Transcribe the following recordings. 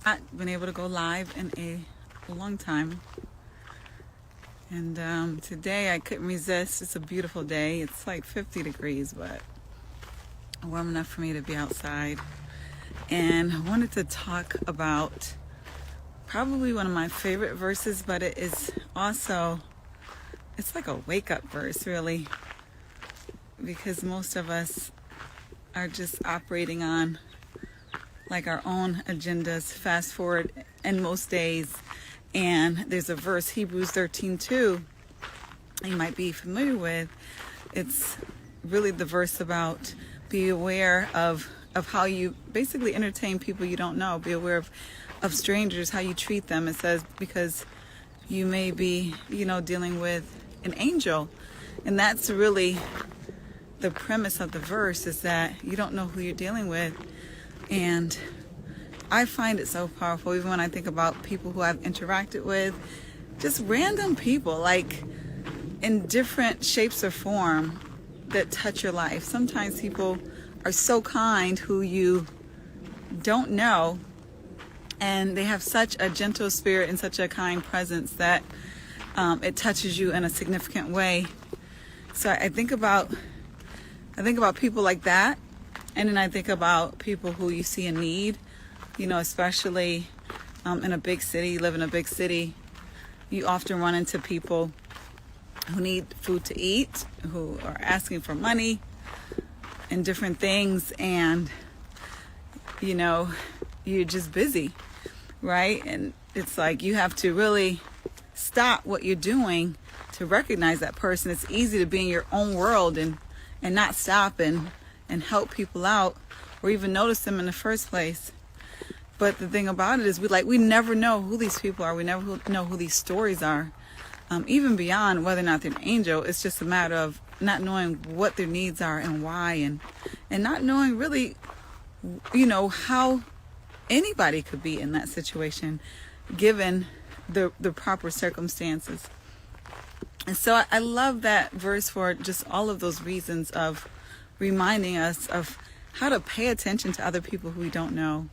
Not been able to go live in a long time. And today I couldn't resist. It's a beautiful day. It's like 50 degrees, but warm enough for me to be outside. And I wanted to talk about probably one of my favorite verses, but it is also, it's like a wake-up verse, really, because most of us are just operating on like our own agendas, fast forward in most days. And there's a verse, Hebrews 13:2, you might be familiar with. It's really the verse about be aware of how you basically entertain people you don't know. Be aware of strangers, how you treat them. It says, because you may be, dealing with an angel. And that's really the premise of the verse, is that you don't know who you're dealing with. And I find it so powerful, even when I think about people who I've interacted with, just random people, like in different shapes or form that touch your life. Sometimes people are so kind who you don't know, and they have such a gentle spirit and such a kind presence that it touches you in a significant way. So I think about people like that. And then I think about people who you see in need, especially in a big city, live in a big city. You often run into people who need food to eat, who are asking for money and different things. And, you're just busy, right? And it's like you have to really stop what you're doing to recognize that person. It's easy to be in your own world and not stop and help people out or even notice them in the first place. But the thing about it is we never know who these people are. We never know who these stories are. Even beyond whether or not they're an angel, it's just a matter of not knowing what their needs are and why, and not knowing really, how anybody could be in that situation given the proper circumstances. And so I love that verse for just all of those reasons of reminding us of how to pay attention to other people who we don't know.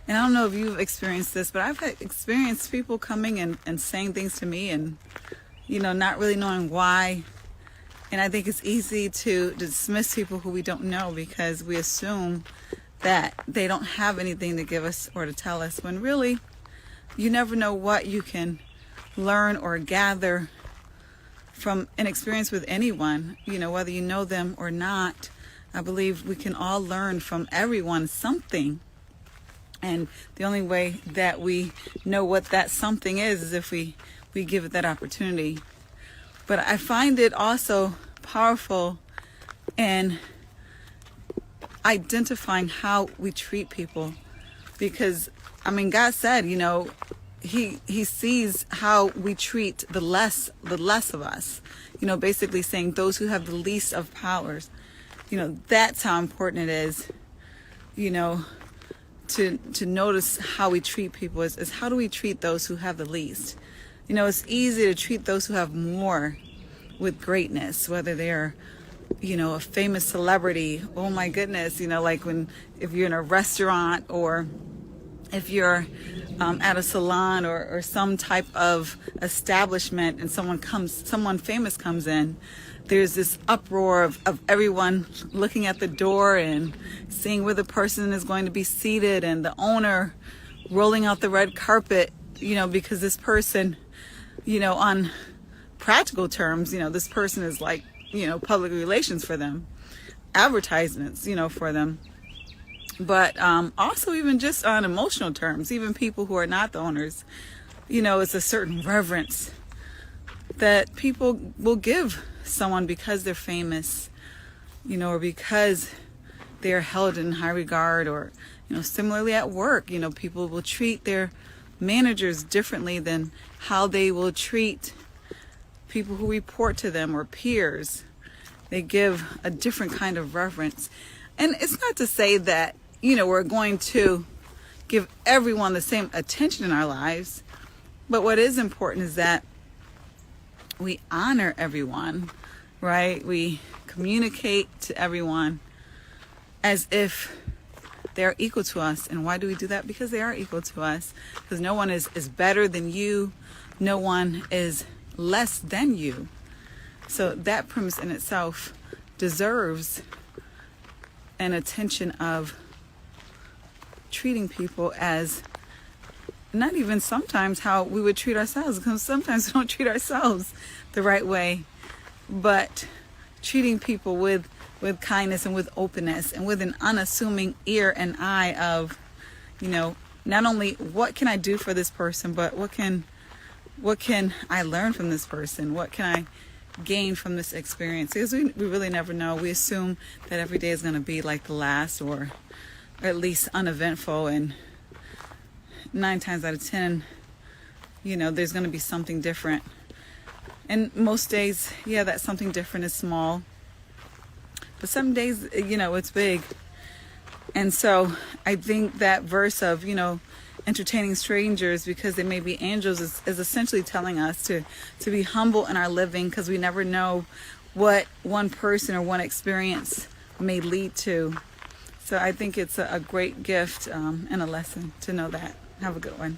And I don't know if you've experienced this, but I've experienced people coming and saying things to me and, not really knowing why. And I think it's easy to dismiss people who we don't know because we assume that they don't have anything to give us or to tell us, when really you never know what you can learn or gather from an experience with anyone, whether you know them or not. I believe we can all learn from everyone something. And the only way that we know what that something is if we give it that opportunity. But I find it also powerful in identifying how we treat people. Because, God said, He sees how we treat the less of us. Basically saying those who have the least of powers. That's how important it is, to notice how we treat people is how do we treat those who have the least. It's easy to treat those who have more with greatness, whether they're, a famous celebrity. Oh my goodness, like if you're in a restaurant or if you're at a salon or some type of establishment and someone famous comes in, there's this uproar of everyone looking at the door and seeing where the person is going to be seated, and the owner rolling out the red carpet, because this person, on practical terms, this person is like, public relations for them, advertisements, for them. But also even just on emotional terms, even people who are not the owners, it's a certain reverence that people will give someone because they're famous, or because they're held in high regard, or, similarly at work, people will treat their managers differently than how they will treat people who report to them or peers. They give a different kind of reverence. And it's not to say that, we're going to give everyone the same attention in our lives. But what is important is that we honor everyone, right? We communicate to everyone as if they're equal to us. And why do we do that? Because they are equal to us. Because no one is better than you. No one is less than you. So that premise in itself deserves an attention of treating people as not even sometimes how we would treat ourselves, because sometimes we don't treat ourselves the right way, but treating people with kindness and with openness and with an unassuming ear and eye of, not only what can I do for this person, but what can I learn from this person? What can I gain from this experience? Because we really never know. We assume that every day is going to be like the last, or at least uneventful, and 9 times out of 10, there's going to be something different. And most days, that something different is small. But some days, it's big. And so I think that verse of, entertaining strangers because they may be angels is essentially telling us to be humble in our living, because we never know what one person or one experience may lead to. So I think it's a great gift and a lesson to know that. Have a good one.